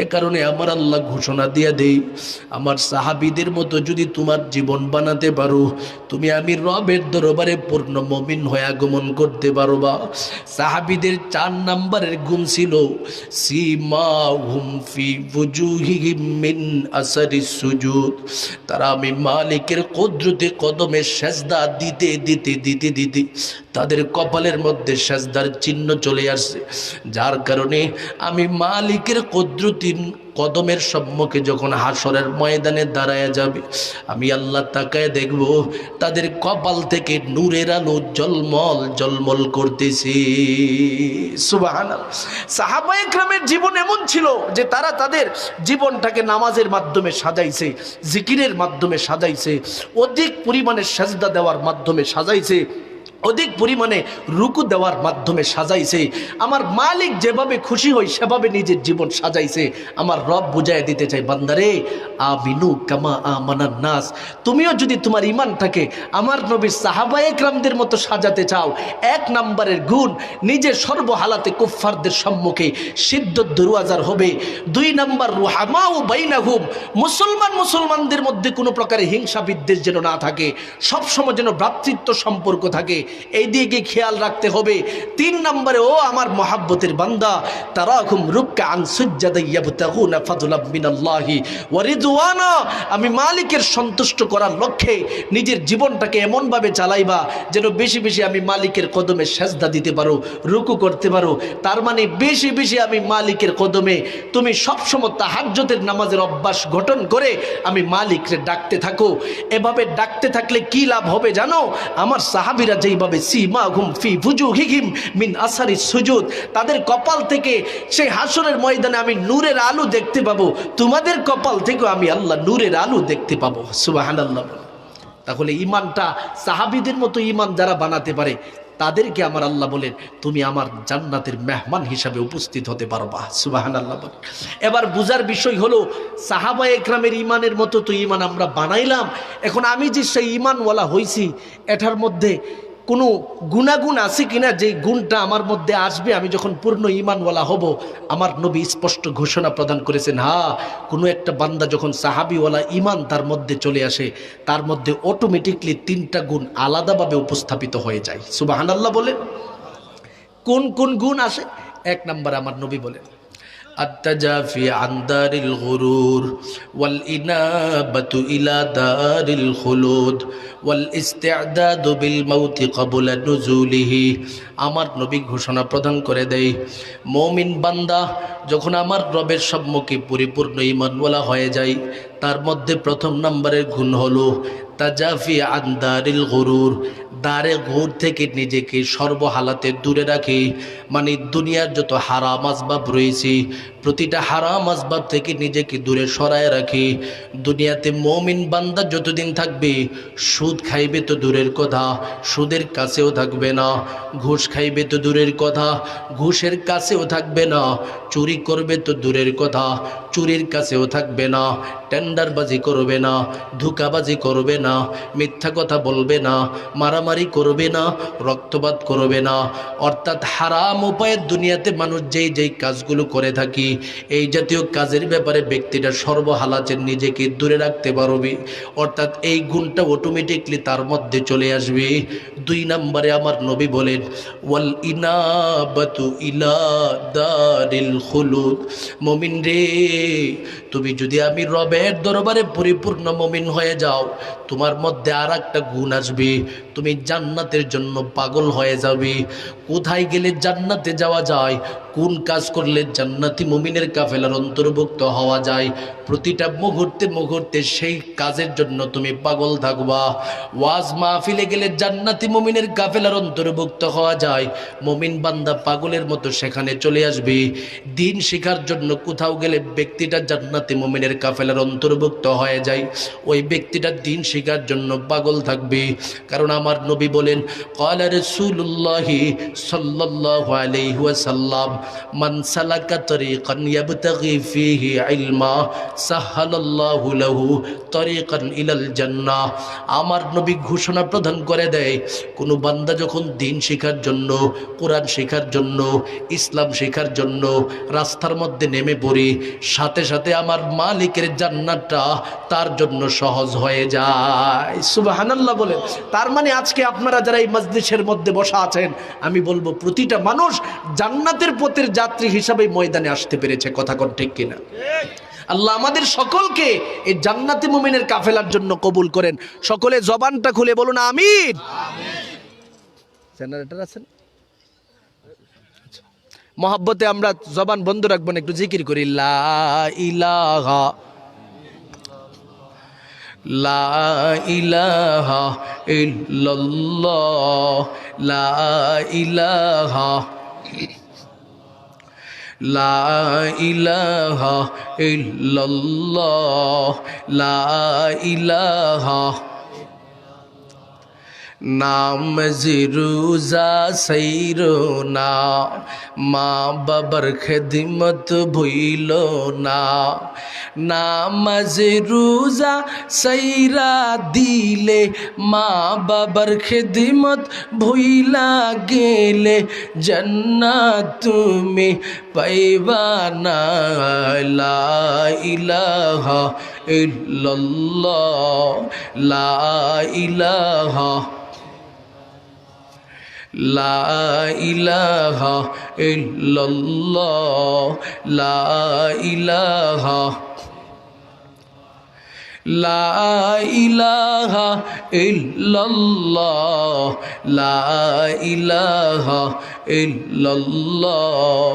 Speaker 1: এ কারণে আমার আল্লাহ ঘোষণা দিয়ে দেই, আমার সাহাবীদের মতো যদি তোমার জীবন বানাতে পারো, তুমি আমি রবের দরবারে পূর্ণ মুমিন হয়ে আগমন করতে পারবা। সাহাবীদের 4 নম্বরের গুণ ছিল সীমাহুম ফি ওয়ুজুহিহিম মিন আসারিস সুজুদ, তারা আমি মালিকের কুদরতে কদমে সেজদা দিতে দিতে দিতে দিতে তাদের কপালের মধ্যে সেজদার চিহ্ন চলে আসছে। যার কারণে আমি মালিকের কুদরতি কদমের সম্মুখে যখন হাসরের ময়দানে দাঁড়ায় যাবে, আমি আল্লাহ তাকায় দেখব তাদের কপাল থেকে নূরের আলো জলমল জলমল করতেছে। সুবহানাল্লাহ। সাহাবায়ে কেরামের জীবন এমন ছিল যে তারা তাদের জীবনটাকে নামাজের মাধ্যমে সাজাইছে, জিকিরের মাধ্যমে সাজাইছে, অধিক পরিমাণে সেজদা দেওয়ার মাধ্যমে সাজাইছে, অধিক পরিমাণে রুকু দেওয়ার মাধ্যমে সাজাইছে। আমার মালিক যেভাবে খুশি হয় সেভাবে নিজের জীবন সাজাইছে। আমার রব বুঝায় দিতে চাই, বান্দারে আমিনু কামা আমানান নাস, তুমিও যদি তোমার ঈমানটাকে আমার নবীর সাহাবায়ে কেরামদের মতো সাজাতে চাও, 1 নম্বরের গুণ নিজের সর্বহালাতে কুফফারদের সম্মুখে সিদ্ধত দরওয়াজার হবে। 2 নম্বর রুহামাউ বাইনাহুম, মুসলমানদের মধ্যে কোনো প্রকারের হিংসা বিদ্বেষ যেন না থাকে, সবসময় যেন ভ্রাতৃত্ব সম্পর্ক থাকে, এই দিকে খেয়াল রাখতে হবে। 3 নম্বরে ও আমার মহাব্বতের বান্দা, তারাহুম রুকআন সুজদান ইয়াবতাগুনা ফাদলাম মিনাল্লাহি ওয়া রিদওয়ানা, আমি মালিকের সন্তুষ্ট করার লক্ষ্যে নিজের জীবনটাকে এমনভাবে চালাইবা যেন বেশি বেশি আমি মালিকের কদমে সেজদা দিতে পারো, রুকু করতে পারো। তার মানে বেশি বেশি আমি মালিকের কদমে, তুমি সবসময় তাহাজ্জুদের নামাজের অভ্যাস গঠন করে আমি মালিককে ডাকতে থাকো। এভাবে ডাকতে থাকলে কি লাভ হবে জানো? আমার সাহাবীরা যেইভাবে সীমাহুম ফি ওয়ুজুহিহিম মিন আসারিস সুজুদ, তাদের কপাল থেকে সেই হাসরের ময়দানে আমি নূরের আলো দেখতে পাবো, তোমাদের কপাল থেকেও আমি আল্লাহ নূরের আলো দেখতে পাবো। সুবহানাল্লাহ। তাহলে ঈমানটা সাহাবীদের মতো ঈমান যারা বানাতে পারে, তাদেরকে আমার আল্লাহ বলেন তুমি আমার জান্নাতের মেহমান হিসাবে উপস্থিত হতে পারবা। সুবহানাল্লাহ। এবার বুঝার বিষয় হলো সাহাবায়ে কেরামের ঈমানের মতো তো ঈমান আমরা বানাইলাম, এখন আমি যে সেই ঈমানওয়ালা হইছি, এটার মধ্যে কোনো গুণাগুণ আছে কিনা, যেই গুণটা আমার মধ্যে আসবে আমি যখন পূর্ণ ঈমানওয়ালা হব। আমার নবী স্পষ্ট ঘোষণা প্রদান করেছেন, হ্যাঁ, কোনো একটা বান্দা যখন সাহাবীওয়ালা ঈমান তার মধ্যে চলে আসে, তার মধ্যে অটোমেটিকলি 3টা গুণ আলাদাভাবে উপস্থাপিত হয়ে যায়। সুবহানাল্লাহ বলে। কোন কোন গুণ আসে? 1 নম্বর আমার নবী বলেন আত-তাজাফি আন দারিল গুরুর ওয়াল ইনাবাতু ইলা দারিল খুলুদ ওয়াল ইস্তি'দাদু বিল মাউতি ক্বাবলা নুজুলিহি। আমার নবী ঘোষণা প্রদান করে দেয়, মুমিন বান্দা যখন আমার রবের সম্মুখে পরিপূর্ণ ঈমানওয়ালা হয়ে যায়, তার মধ্যে 1 নম্বরের গুণ হলো তাজাফি আন দারিল গুরুর, দারে ঘুর থেকে নিজেকে সর্বহালাতে দূরে রাখি। মানে দুনিয়ার যত হারাম আসবাব রয়েছে প্রতিটা হারাম আসবাব থেকে নিজেকে দূরে সরায় রাখি। দুনিয়াতে মুমিন বান্দা যতদিন থাকবে সুদ খাইবে তো দূরের কথা, সুদের কাছেও থাকবে না। ঘুষ খাইবে তো দূরের কথা, ঘুষের কাছেও থাকবে না। চুরি করবে তো দূরের কথা, চুরির কাছেও থাকবে না। টেন্ডারবাজি করবে না, ধোঁকাবাজি করবে না, মিথ্যা কথা বলবে না, মারামারি করবে না, রক্তপাত করবে না। অর্থাৎ হারাম উপায়ে দুনিয়াতে মানুষ যেই যেই কাজগুলো করে থাকি এই জাতীয় কাজের ব্যাপারে ব্যক্তিটা সর্বহালাতে নিজেকে দূরে রাখতে পারবে। অর্থাৎ এই গুণটা অটোমেটিকলি তার মধ্যে চলে আসবে। 2 নম্বরে আমার নবী বলেন ওয়াল ইনাবাতু ইলা দারিল খুলুদ। মুমিন রে, তুমি যদি আমি রবের দরবারে পরিপূর্ণ মুমিন হয়ে যাও তোমার মধ্যে আর একটা গুণ আসবে, তুমি জান্নাতের জন্য পাগল হয়ে যাবে। কোথায় গেলে জান্নাতে যাওয়া যায়, কোন কাজ করলে জান্নাতি মুমিনের কাফেলার অন্তর্ভুক্ত হওয়া যায়, প্রতিটা মুহূর্তে মুহূর্তে সেই কাজের জন্য তুমি পাগল থাকবা। ওয়াজ মাহফিলে গেলে জান্নাতি মুমিনের কাফেলার অন্তর্ভুক্ত হওয়া যায়, মুমিন বান্দা পাগলের মতো সেখানে চলে আসবে। দিন শেখার জন্য কোথাও গেলে ব্যক্তিটা জান্নাতি মুমিনের কাফেলার অন্তর্ভুক্ত হয়ে যায়, ওই ব্যক্তিটা দিন শেখার জন্য পাগল থাকবে। কারণ আমার নবী বলেন ক্বালা রাসূলুল্লাহি সাল্লাল্লাহু আলাইহি ওয়াসাল্লাম মান সালাকা তরিকান ইয়াবতাগি ফীহি ইলমা সাহালাল্লাহু লাহু তরিকান ইলাল জান্নাহ। আমার নবী ঘোষণা প্রদান করে দেয় কোনো বান্দা যখন দিন শেখার জন্য, কোরআন শেখার জন্য, ইসলাম শেখার জন্য রাস্তার মধ্যে নেমে পড়ে, সাথে সাথে আমার মালিকের জান্নাতটা তার জন্য সহজ হয়ে যায়। সুবহানাল্লাহ বলেন। তার মানে আজকে আপনারা যারা এই মজলিসের মধ্যে বসা আছেন, আমি বলবো প্রতিটা মানুষ জান্নাতের পথের যাত্রী হিসাবে ময়দানে আসতে পেরেছে। কথা কোন ঠিক কিনা? আল্লাহ আমাদের সকলকে এই জান্নাতি মুমিনের কাফেলার জন্য কবুল করেন। সকলে জবানটা খুলে বলুন আমিন। জেনারেটর আছেন? মহব্বতে আমরা জবান বন্ধ রাখবো না, একটু জিকির করি লা ইলাহা লা ইলাহা ইল্লাল্লাহ লা ইলাহা লা ইলাহা ইল্লাল্লাহ লা ইলাহা। নামাজি রোজা সৈরো না, মা বাবার খেদমত ভুইল না। নামাজি রোজা সৈরা দিলে, মা বাবার খেদমত ভুইলা গেলে, জান্নাত তুমি পাইবা না। লা ইলাহা ইল্লাল্লাহ লা ইলাহা লা ইলাহা ইল্লাল্লাহ লা ইলাহা লা ইলাহা ইল্লাল্লাহ লা ইলাহা ইল্লাল্লাহ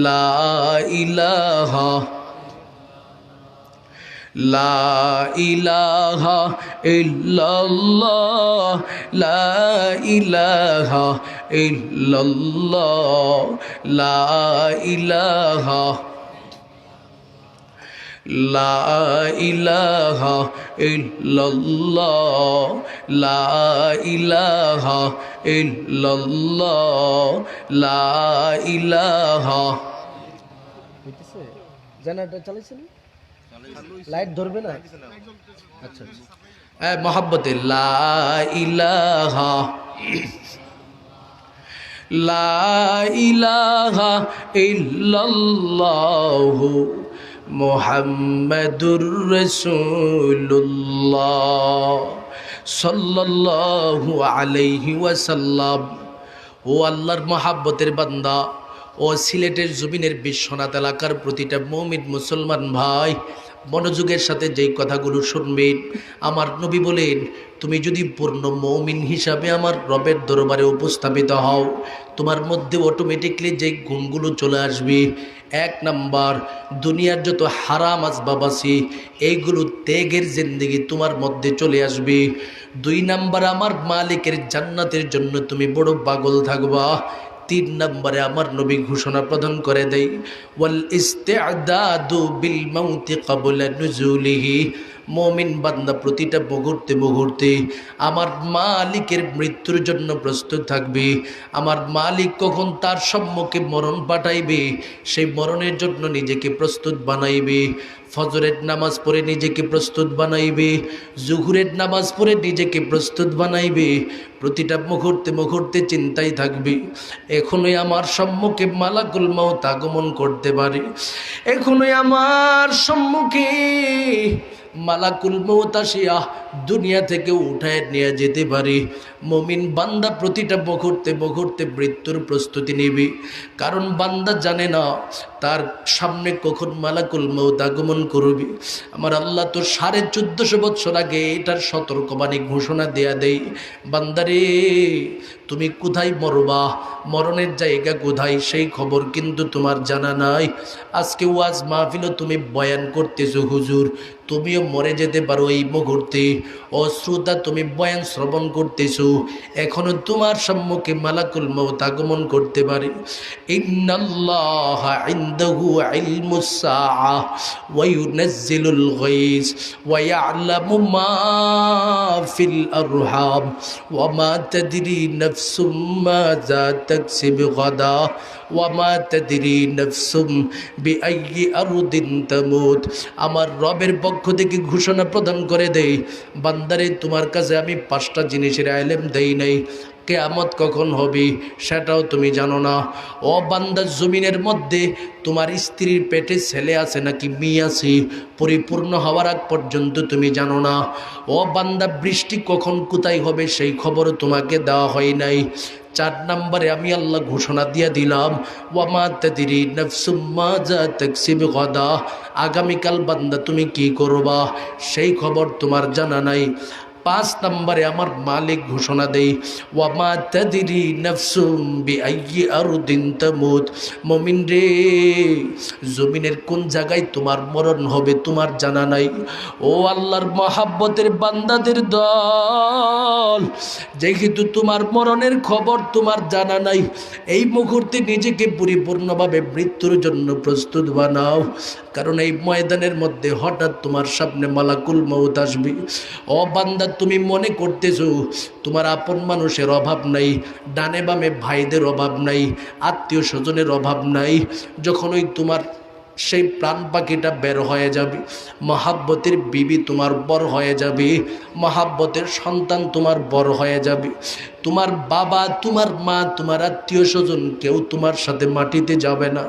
Speaker 1: লা ইলাহা লা ইলাহা ইল্লাল্লাহ লা ইলাহা ইল্লাল্লাহ লা ইলাহা লা ইলাহা ইল্লাল্লাহ লা ইলাহা ইল্লাল্লাহ লা ইলাহা। জেনারেটর চালাইছেন? লাইট ধরবে না? আচ্ছা আচ্ছা। মহব্বতে লা ইলাহা লা ইলাহা ইল্লাল্লাহু মুহাম্মাদুর রাসূলুল্লাহ সাল্লাল্লাহু আলাইহি ওয়াসাল্লাম। ও আল্লাহর মহাব্বতের বান্দা, ও সিলেটের জমিনের বিশ্বনাথ এলাকার প্রতিটা মুমিন মুসলমান ভাই, মনোযোগের সাথে যেই কথাগুলো শুনবেন। আমার নবী বলেন, তুমি যদি পূর্ণ মুমিন হিসাবে আমার রবের দরবারে উপস্থাপিত হও, তোমার মধ্যে অটোমেটিকলি যে গুণগুলো চলে আসবে। 1 নাম্বার, দুনিয়ার যত হারাম আসবাব আছে এইগুলো ত্যাগের জিন্দেগি তোমার মধ্যে চলে আসবে। 2 নাম্বার, আমার মালিকের জান্নাতের জন্য তুমি বড় পাগল থাকবা। 3 নম্বরে আমার নবী ঘোষণা প্রদান করে দেয়, ওয়াল ইস্তিআদাদু বিল মাউতি ক্বাবলা নুজুলিহি। মুমিন বান্দা প্রতিটা মুহূর্তে আমার মালিকের মৃত্যুর জন্য প্রস্তুত থাকবে। আমার মালিক কখন তার সম্মুখে মরণ পাঠাইবে সেই মরণের জন্য নিজেকে প্রস্তুত বানাইবে। ফজরের নামাজ পড়ে নিজেকে প্রস্তুত বানাইবে, জুহুরের নামাজ পড়ে নিজেকে প্রস্তুত বানাইবে। প্রতিটা মুহূর্তে চিন্তায় থাকবে, এখনই আমার সম্মুখে মালাকুল মউত আগমন করতে পারে, এখনই আমার সম্মুখে মালাকুল মউত আসিয়া দুনিয়া থেকে উঠায় নিয়ে যেতে পারে। মুমিন বান্দা প্রতিটা মুহূর্তে মৃত্যুর প্রস্তুতি নেবে, কারণ বান্দা জানে না তার সামনে কখন মালাকুল মউত আগমন করবে। আমার আল্লাহ তো 1450 বছর আগে এটার সতর্কবাণী ঘোষণা দেয়া দেয়, বান্দারে তুমি কোথায় মরবা, মরণের জায়গা কোথায় সেই খবর কিন্তু তোমার জানা নাই। আজকে ওয়াজ মাহফিলও তুমি বয়ান করতেছো, হুজুর তুমিও মরে যেতে পারো এই মুহূর্তে। ও শ্রোতা, তুমি বয়ান শ্রবণ করতেছো, এখনো তোমার সম্মুখে মালাকুল মউত আগমন করতে পারে। ইন্নাল্লাহা ইনদাহু ইলমুস সাআ ওয়া ইউনাজ্জিলুল গায়স ওয়া ইয়ালামু মা ফিল আরহাম ওয়া মা তাদরি নাফসুম মাযা তাকসিবু গাদা ওয়া মা তাদরি নাফসুম বিআইয়ি আরদিন তামুত। আমার রবের পক্ষ থেকে ঘোষণা প্রদান করে দেই, বান্দারে তোমার কাছে আমি 5টা জিনিসের ইলম দেই নাই, কিয়ামত কখন হবে সেটাও তুমি জানো না। ও বান্দা, জমিনের মধ্যে তোমার স্ত্রীর পেটে ছেলে আছে নাকি মেয়ে আছে পরিপূর্ণ হওয়ার আগ পর্যন্ত তুমি জানো না। ও বান্দা, বৃষ্টি কখন কোথায় হবে সেই খবরও তোমাকে দেওয়া হয় নাই। 4 নম্বরে আমি আল্লাহ ঘোষণা দিয়ে দিলাম, ওয়া মা তাদরি নাফসুম মাযা তাকসিবু গাদা। আগামীকাল বান্দা তুমি কি করবা সেই খবর তোমার জানা নাই। 5 নম্বরে আমার মালিক ঘোষণা দেই, ওয়া মা তাদরি নাফসুম বিআইয়ি আরদিন তামুত। মুমিন রে, জমিনের কোন জায়গায় তোমার মরণ হবে তোমার জানা নাই। ও আল্লাহর মহাব্বতের বান্দাদের দল, যেহেতু তোমার মরণের খবর তোমার জানা নাই, এই মুহূর্তে নিজেকে পরিপূর্ণভাবে মৃত্যুর জন্য প্রস্তুত বানাও, কারণ এই ময়দানের মধ্যে হঠাৎ তোমার সামনে মালাকুল মউত আসবে। ও বান্দা, তুমি মনে করতেছো তোমার আপন মানুষের অভাব নাই, ডানে বামে ভাইদের অভাব নাই, আত্মীয় স্বজনের অভাব নাই। যখন ওই তোমার সেই প্রাণ পাখিটা বের হয়ে যাবে, মহাব্বতের বিবি তোমার বর হয়ে যাবে, মহাব্বতের সন্তান তোমার বর হয়ে যাবে, তোমার বাবা, তোমার মা, তোমার আত্মীয় স্বজন কেউ তোমার সাথে মাটিতে যাবে না।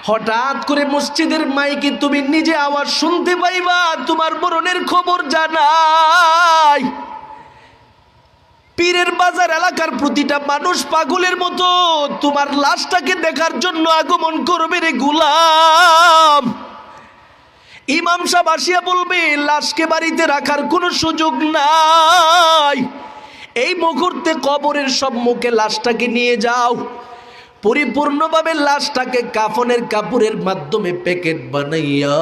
Speaker 1: হঠাৎ করে মসজিদের মাইকে তুমি নিজে আওয়াজ শুনতে পাইবা, তোমার মরণের খবর জানাই। পীরের বাজার এলাকার প্রতিটা মানুষ পাগলের মতো তোমার লাশটাকে দেখার জন্য আগমন করবে রে গোলাম। ইমাম সাহেব আসিয়া বলবে, লাশকে বাড়িতে রাখার কোনো সুযোগ নাই, এই মুহূর্তে কবরের সম্মুখে লাশটাকে নিয়ে যাও। পরিপূর্ণভাবে লাশটাকে কাফনের কাপড়ের মাধ্যমে প্যাকেট বানাইয়া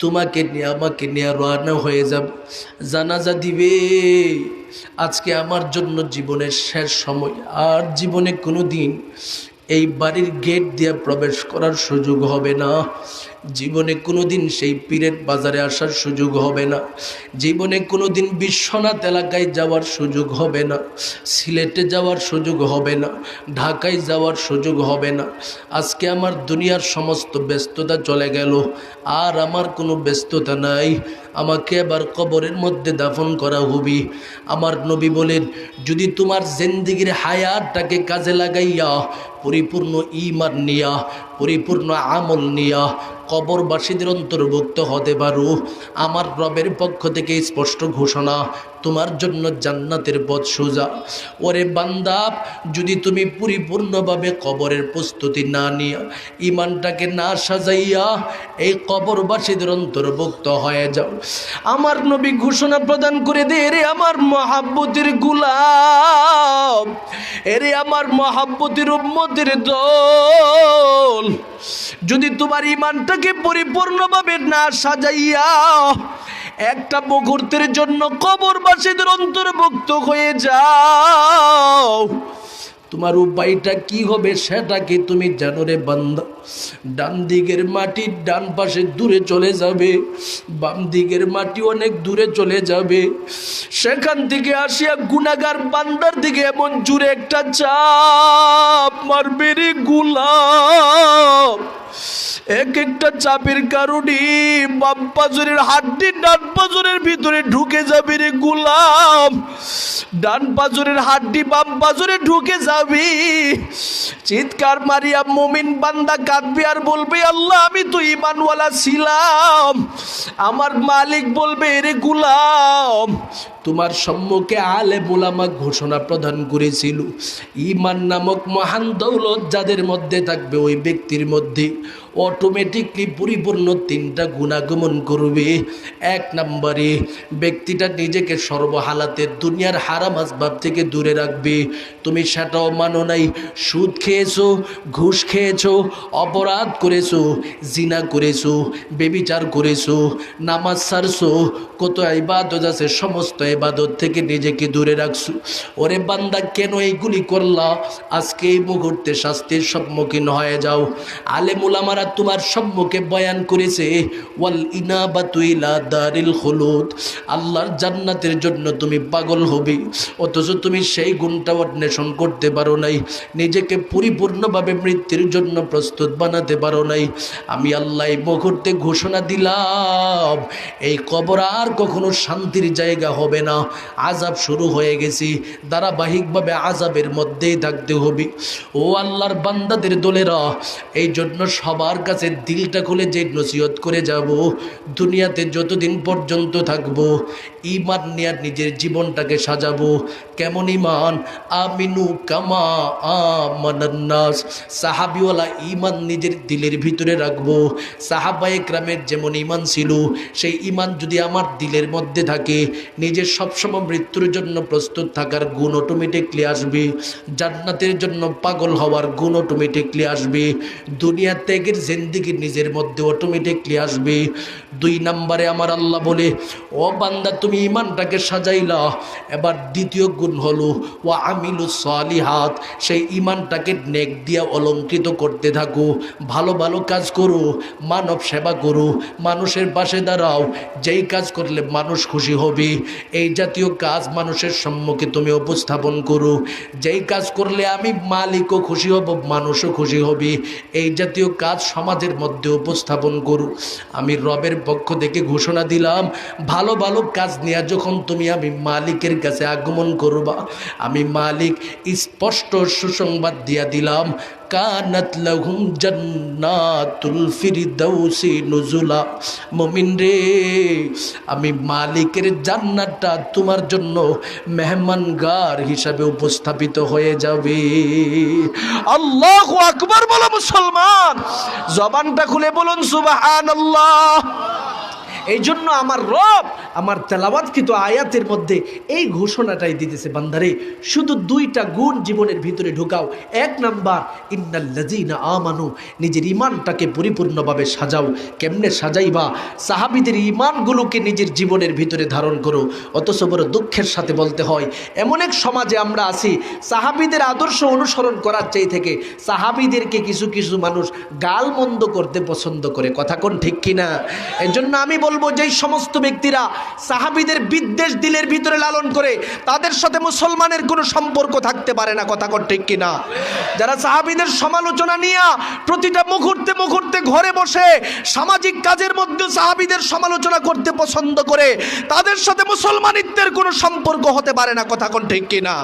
Speaker 1: তোমাকে নিয়ে আমাকে নিয়ে রওনা হয়ে যাবে, জানাজা দিবে। আজকে আমার জন্য জীবনের শেষ সময়, আর জীবনে কোনো দিন এই বাড়ির গেট দিয়ে প্রবেশ করার সুযোগ হবে না, জীবনে কোনো দিন সেই পীরের বাজারে আসার সুযোগ হবে না, জীবনে কোনো দিন বিশ্বনাথ এলাকায় যাওয়ার সুযোগ হবে না, সিলেটে যাওয়ার সুযোগ হবে না, ঢাকায় যাওয়ার সুযোগ হবে না। আজকে আমার দুনিয়ার সমস্ত ব্যস্ততা চলে গেল, আর আমার কোনো ব্যস্ততা নাই। আমাকে এবার কবরের মধ্যে দাফন করা হবে। আমার নবী বলেন, যদি তোমার জিন্দেগির হায়াতটাকে কাজে লাগাইয়া পরিপূর্ণ ঈমান নিয়া, পরিপূর্ণ আমল নিয়া কবরবাসীদের অন্তর্ভুক্ত হতে পারো। আমার রবের পক্ষ থেকে স্পষ্ট ঘোষণা, তোমার জন্য জান্নাতের পথ সোজা। ওরে বান্দা, যদি তুমি পরিপূর্ণভাবে কবরের প্রস্তুতি না নিয়ে, ইমানটাকে না সাজাইয়া এই কবরবাসীদের অন্তর্ভুক্ত হয়ে যাও, আমার নবী ঘোষণা প্রদান করে দে, রে আমার মহাব্বতের গোলাম, এরে আমার মহাব্বতের উম্মতের দল, যদি তোমার ইমানটাকে পরিপূর্ণভাবে না সাজাইয়া একটা মুহূর্তের জন্য কবরবাসীদের অন্তর্ভুক্ত হয়ে যাও, তোমার উপায়টা কি হবে সেটা কি তুমি জানো রে বান্দা? ডান দিকের মাটি ডান পাশে দূরে চলে যাবে, বাম দিকের মাটি অনেক দূরে চলে যাবে। সেখান থেকে আসিয়া গুনাহগার বান্দার দিকে এমন জোরে একটা চাপ মারবে রে গোলাম, এক একটা চাপের কারণে বাম পাজরের হাড্ডি ডান পাজরের ভিতরে ঢুকে যাবে রে গোলাম, ডান পাজরের হাড্ডি বাম পাজরে ঢুকে যাবি। চিৎকার মারিয়া মুমিন বান্দা কাঁদবে আর বলবে, আল্লাহ আমি তো ঈমানওয়ালা ছিলাম। আমার মালিক বলবে, রে গোলাম, তোমার সম্মুখে আলেম উলামা ঘোষণা প্রদান করেছিল, ঈমান নামক মহান দৌলত যাদের মধ্যে থাকবে ওই ব্যক্তির মধ্যে অটোমেটিকলি পরিপূর্ণ তিনটা গুণাগমন করবে। এক নম্বরে ব্যক্তিটা নিজেকে সর্বহালাতে দুনিয়ার হারাম আসবাব থেকে দূরে রাখবে। তুমি সেটাও মানো নাই, সুদ খেয়েছো, ঘুষ খেয়েছো, অপরাধ করেছো, জিনা করেছো, বেবিচার করেছো, নামাজ ছাড়ছো, কত ইবাদত আছে সমস্ত ইবাদত থেকে নিজেকে দূরে রাখছো। ওরে বান্দা, কেন এইগুলি করলা? আজকে এই মুহূর্তে শাস্তির সম্মুখীন হয়ে যাও। আলেম উলামারা তোমার সম্মুখে বয়ান করেছে, ওয়াল ইনাবাতু ইলা দারিল খুলুদ, আল্লাহর জান্নাতের জন্য তুমি পাগল হবে, অথচ তুমি সেই গুণটা অন্বেষণ করতে পারো নাই, নিজেকে পরিপূর্ণভাবে মৃত্যুর জন্য প্রস্তুত বানাতে পারো নাই। আমি আল্লাহ এই মুহূর্তে ঘোষণা দিলাম, এই কবর আর কখনো শান্তির জায়গা হবে না। আযাব শুরু হয়ে গেছে, ধারাবাহিকভাবে আযাবের মধ্যেই থাকতে হবে। ও আল্লাহর বান্দাদের দলেরা, এই জন্য সবার কাছে দিলটা খুলে যে নসিহত করে যাব, দুনিয়াতে যতদিন পর্যন্ত থাকবো ঈমান নিয়ে নিজের জীবনটাকে সাজাবো। কেমন ঈমান? আমিনু কামা আমানান নাস, সাহাবিওয়ালা ঈমান নিজের দিলের ভিতরে রাখবো। সাহাবায়ে কেরামের যেমন ঈমান ছিল, সেই ঈমান যদি আমার দিলের মধ্যে থাকে, নিজের সবসময় মৃত্যুর জন্য প্রস্তুত থাকার গুণ অটোমেটিকলি আসবে, জান্নাতের জন্য পাগল হওয়ার গুণ অটোমেটিকলি আসবে, দুনিয়া ত্যাগের জিন্দেগি নিজের মধ্যে অটোমেটিকলি আসবে। 2 নম্বরে আমার আল্লাহ বলে, ও বান্দা তুমি ঈমানটাকে সাজাইলা, এবার দ্বিতীয় গুণ হলো ওয়া আমিলুস সালিহাত, সেই ঈমানটাকে নেক দিয়া অলঙ্কৃত করতে থাকো, ভালো ভালো কাজ করো, মানব সেবা করো, মানুষের পাশে দাঁড়াও, যেই কাজ করলে মানুষ খুশি হবে এই জাতীয় কাজ মানুষের সম্মুখে তুমি উপস্থাপন করো, যেই কাজ করলে আমি মালিকও খুশি হব, মানুষও খুশি হবে এই জাতীয় কাজ সমাজের মধ্যে উপস্থাপন করো। আমি রবের পক্ষ থেকে ঘোষণা দিলাম, ভালো ভালো কাজ নিয়ে যখন তুমি আমি মালিকের কাছে আগমন করবা, আমি মালিক স্পষ্ট সুসংবাদ দিয়া দিলাম, কানাত লাহুম জান্নাতুল ফিরদাউসি নুজুলা। মুমিন রে, আমি মালিকের জান্নাতটা তোমার জন্য মেহমানগার হিসাবে উপস্থাপিত হয়ে যাবে। আল্লাহু আকবার বলো মুসলমান, জবানটা খুলে বলুন সুবহানাল্লাহ। এই জন্য আমার রব আমার তেলাওয়াতকৃত আয়াতের মধ্যে এই ঘোষণাটাই দিতেছে, বান্দারে শুধু 2টা গুণ জীবনের ভিতরে ঢুকাও। 1 নাম্বার, ইন্নাল্লাযীনা আমানু, নিজের ঈমানটাকে পরিপূর্ণভাবে সাজাও। কেমনে সাজাইবা? সাহাবীদের ঈমানগুলোকে নিজের জীবনের ভিতরে ধারণ করো। অথচ বড় দুঃখের সাথে বলতে হয়, এমন এক সমাজে আমরা আছি, সাহাবীদের আদর্শ অনুসরণ করার চেয়ে থেকে সাহাবীদেরকে কিছু কিছু মানুষ গালমন্দ করতে পছন্দ করে। কথা কোন ঠিক কিনা? এই জন্য আমি বলবো, যেই সমস্ত ব্যক্তিরা
Speaker 2: সাহাবীদের বিদ্বেষ দিলের ভিতরে লালন করে, তাদের সাথে মুসলমানের কোনো সম্পর্ক থাকতে পারে না। কথা কর ঠিক কিনা? যারা সাহাবীদের সমালোচনা নিয়ে প্রতিটা মুহূর্তে মুহূর্তে ঘরে বসে সামাজিক কাজের মধ্যে সাহাবীদের সমালোচনা করতে পছন্দ করে, তাদের সাথে মুসলমানিত্বের কোনো সম্পর্ক হতে পারে না। কথা কর ঠিক কিনা?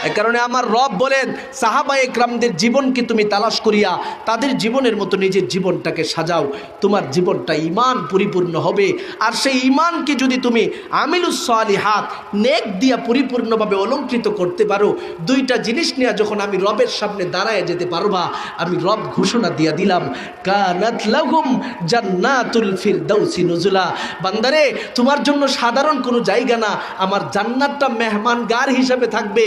Speaker 2: এ কারণে আমার রব বলেন, সাহাবায়ে কেরামদের জীবনকে তুমি তালাশ করিয়া তাদের জীবনের মতো নিজের জীবনটাকে সাজাও, তোমার জীবনটা ঈমান পরিপূর্ণ হবে। আর সেই ঈমানকে যদি তুমি আমিলুস সালিহাত নেক দিয়া পরিপূর্ণভাবে অলঙ্কৃত করতে পারো, দুইটা জিনিস নিয়ে যখন আমি রবের সামনে দাঁড়ায় যেতে পারবা, আমি রব ঘোষণা দিয়া দিলাম, কানাত লাহুম জান্নাতুল ফিরদাউসি নুজুলা। বান্দারে, তোমার জন্য সাধারণ কোনো জায়গা না, আমার জান্নাতটা মেহমানগার হিসেবে থাকবে।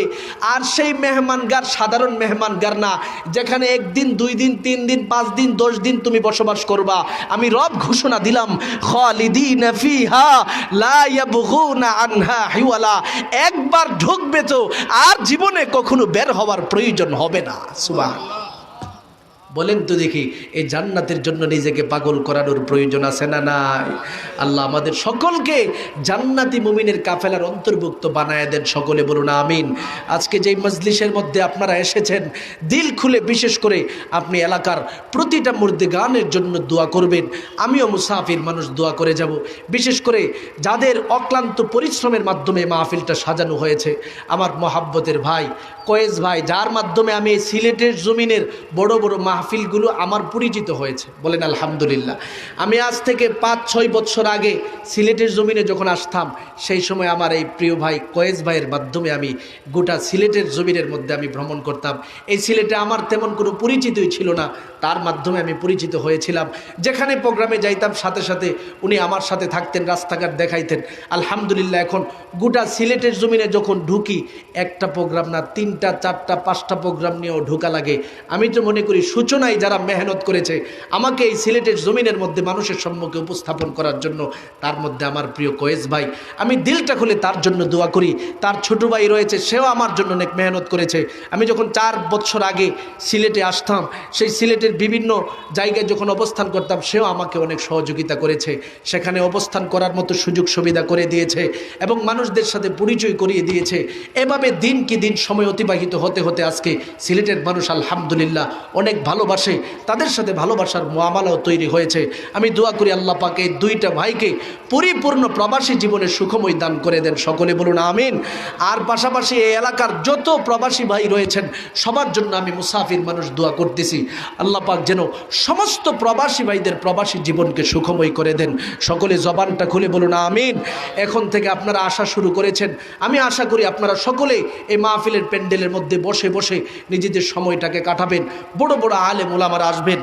Speaker 2: আর সেই মেহমানগার সাধারণ মেহমানগার না, যেখানে একদিন, 2 দিন, 3 দিন, 5 দিন, 10 দিন তুমি বসবাস করবা। আমি রব ঘোষণা দিলাম, খালিদিনা ফিহা লা ইয়াবগুনা আনহা হিওয়ালা। একবার ঢুকবে তো আর জীবনে কখনো বের হওয়ার প্রয়োজন হবে না। সুবহানাল্লাহ। বলেন তো দেখি, এই জান্নাতের জন্য নিজেকে পাগল করানোর প্রয়োজন আছে না নাই? আল্লাহ আমাদের সকলকে জান্নাতি মুমিনের কাফেলার অন্তর্ভুক্ত বানায় দেন। সকলে বলুন আমিন। আজকে যেই মজলিসের মধ্যে আপনারা এসেছেন, দিল খুলে বিশেষ করে আপনি এলাকার প্রতিটা মুর্দে গানের জন্য দোয়া করবেন। আমিও মুসাফির মানুষ, দোয়া করে যাব। বিশেষ করে যাদের অক্লান্ত পরিশ্রমের মাধ্যমে মাহফিলটা সাজানো হয়েছে, আমার মহাব্বতের ভাই কয়েস ভাই, যার মাধ্যমে আমি এই সিলেটের জমিনের বড় বড় মাহফিলগুলো আমার পরিচিত হয়েছে। বলেন আলহামদুলিল্লাহ। আমি আজ থেকে 5-6 বছর আগে সিলেটের জমিনে যখন আসতাম, সেই সময় আমার এই প্রিয় ভাই কয়েস ভাইয়ের মাধ্যমে আমি গোটা সিলেটের জমিনের মধ্যে আমি ভ্রমণ করতাম। এই সিলেটে আমার তেমন কোনো পরিচিতই ছিল না, তার মাধ্যমে আমি পরিচিত হয়েছিলাম। যেখানে প্রোগ্রামে যাইতাম সাথে সাথে উনি আমার সাথে থাকতেন, রাস্তাঘাট দেখাইতেন। আলহামদুলিল্লাহ, এখন গোটা সিলেটের জমিনে যখন ঢুকি, একটা প্রোগ্রাম না, 3টা 4টা 5টা প্রোগ্রাম নিয়েও ঢোকা লাগে। আমি তো মনে করি সূচনায় যারা মেহনত করেছে আমাকে এই সিলেটের জমিনের মধ্যে মানুষের সম্মুখে উপস্থাপন করার জন্য, তার মধ্যে আমার প্রিয় কয়েস ভাই, আমি দিলটা খুলে তার জন্য দোয়া করি। তার ছোট ভাই রয়েছে, সেও আমার জন্য অনেক মেহনত করেছে। আমি যখন 4 বছর আগে সিলেটে আসতাম, সেই সিলেটের বিভিন্ন জায়গায় যখন অবস্থান করতাম, সেও আমাকে অনেক সহযোগিতা করেছে। সেখানে অবস্থান করার মতো সুযোগ সুবিধা করে দিয়েছে এবং মানুষদের সাথে পরিচয় করিয়ে দিয়েছে। এভাবে দিন কি দিন সময় অতিবাহিত হতে হতে আজকে সিলেটের মানুষ আলহামদুলিল্লাহ অনেক ভালোবাসে, তাদের সাথে ভালোবাসার মুআমালাও তৈরি হয়েছে। আমি দোয়া করি আল্লাহ পাক এই 2টা ভাইকে পরিপূর্ণ প্রবাসী জীবনের সুখময় দান করে দেন। সকলে বলুন আমিন। আর পাশাপাশি এই এলাকার যত প্রবাসী ভাই রয়েছেন, সবার জন্য আমি মুসাফির মানুষ দোয়া করতেছি, আল্লাহ পাক যেন সমস্ত প্রবাসী ভাইদের প্রবাসী জীবনকে সুখময় করে দেন। সকলে জবানটা খুলে বলুন আমিন। এখন থেকে আপনারা আসা শুরু করেছেন, আমি আশা করি আপনারা সকলে এই মাহফিলের প্যান্ডেলের মধ্যে বসে বসে নিজেদের সময়টাকে কাটাবেন। বড় বড় আলেম ওলামারা আসবেন,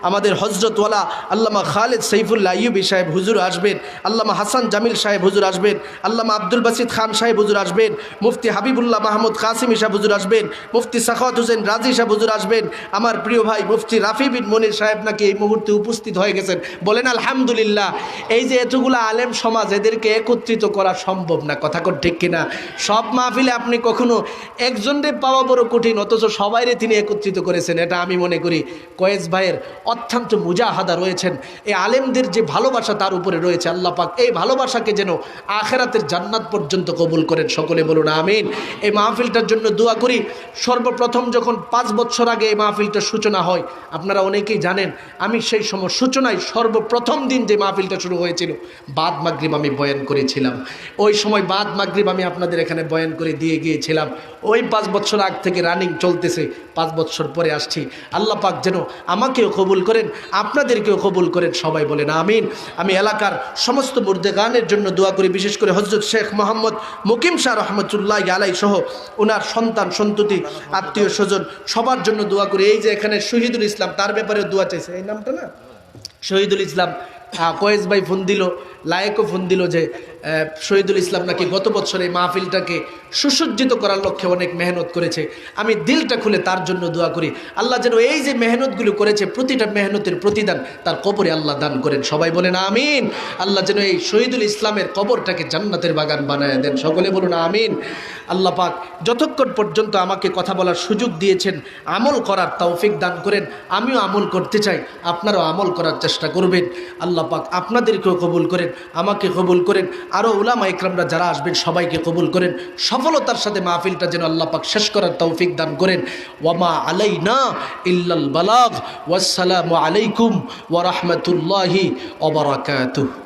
Speaker 2: আমাদের হজরতওয়ালা আল্লামা খালেদ সৈফুল্লাহ আইয়ুবী সাহেব হুজুর আসবেন, আল্লামা হাসান জামিল সাহেব হুজুর আসবেন, আল্লামা আব্দুল বাসিত খান সাহেব হুজুর আসবেন, মুফতি হাবিবুল্লাহ মাহমুদ কাসিমি সাহেব হুজুর আসবেন, মুফতি সাখাওয়াত হোসেন রাজি সাহেব হুজুর আসবেন, আমার প্রিয় ভাই মুফতি রাফি বিন মনির সাহেব নাকি এই মুহূর্তে উপস্থিত হয়ে গেছেন। বলেন আলহামদুলিল্লাহ। এই যে এতগুলো আলেম সমাজ, এদেরকে একত্রিত করা সম্ভব না। কথা কর ঠিক কিনা? সব মাহফিলে আপনি কখনো একজনরে পাওয়া বড় কঠিন, অথচ সবাইরে তিনি একত্রিত করেছেন। এটা আমি মনে করি কয়েস ভাইয়ের অত্যন্ত মুজাহাদা রয়েছেন। এই আলেমদের যে ভালোবাসা তার উপরে রয়েছে, আল্লাহ পাক এই ভালোবাসাকে যেন আখিরাতের জান্নাত পর্যন্ত কবুল করেন। সকলে বলুন আমিন। এই মাহফিলটার জন্য দোয়া করি। সর্বপ্রথম যখন 5 বছর আগে এই মাহফিলটার সূচনা হয়, আপনারা অনেকেই জানেন, আমি সেই সময় সূচনায় সর্বপ্রথম দিন যে মাহফিলটা শুরু হয়েছিল, বাদ মাগরিব আমি বয়ান করেছিলাম। ওই সময় বাদ মাগরিব আমি আপনাদের এখানে বয়ান করে দিয়ে গিয়েছিলাম। ওই 5 বছর আগ থেকে রানিং চলতেছে, 5 বছর পরে আসছি। আল্লাহ পাক যেন আমাকেও কবুল করেন, আপনাদেরকেও কবুল করেন। সবাই বলেন আমিন। আমি এলাকার সমস্ত মুর্দে গানের জন্য দোয়া করি, বিশেষ করে হজরত শেখ মোহাম্মদ মুকিম শাহ রহমতুল্লাহ আলাই সহ ওনার সন্তান সন্ততি আত্মীয় স্বজন সবার জন্য দোয়া করি। এই যে এখানে শহীদুল ইসলাম, তার ব্যাপারে দোয়া চাইছে, এই নামটা না শহীদুল ইসলাম, কয়েস ভাই ফোন দিল, লায়েকও ফোন দিল যে শহীদুল ইসলাম নাকি গত বছর এই মাহফিলটাকে সুসজ্জিত করার লক্ষ্যে অনেক মেহনত করেছে। আমি দিলটা খুলে তার জন্য দোয়া করি, আল্লাহ যেন এই যে মেহনতগুলো করেছে প্রতিটা মেহনতের প্রতিদান তার কবরে আল্লাহ দান করেন। সবাই বলেন আমিন। আল্লাহ যেন এই শহীদুল ইসলামের কবরটাকে জান্নাতের বাগান বানায় দেন। সকলে বলুন আমিন। আল্লাহ পাক যতক্ষণ পর্যন্ত আমাকে কথা বলার সুযোগ দিয়েছেন, আমল করার তৌফিক দান করেন। আমিও আমল করতে চাই, আপনারাও আমল করার চেষ্টা করবেন। আল্লাহ
Speaker 1: আল্লাহ পাক আপনাদেরকেও কবুল করেন, আমাকে কবুল করেন, আরও উলামা ইকরামরা যারা আসবেন সবাইকে কবুল করেন। সফলতার সাথে মাহফিলটা যেন আল্লাহ পাক শেষ করার তৌফিক দান করেন। ওয়ামা আলাইনা ইল্লাল বালাগ। ওয়াসসালামু আলাইকুম ওয়া রাহমাতুল্লাহি ওয়া বারাকাতুহু।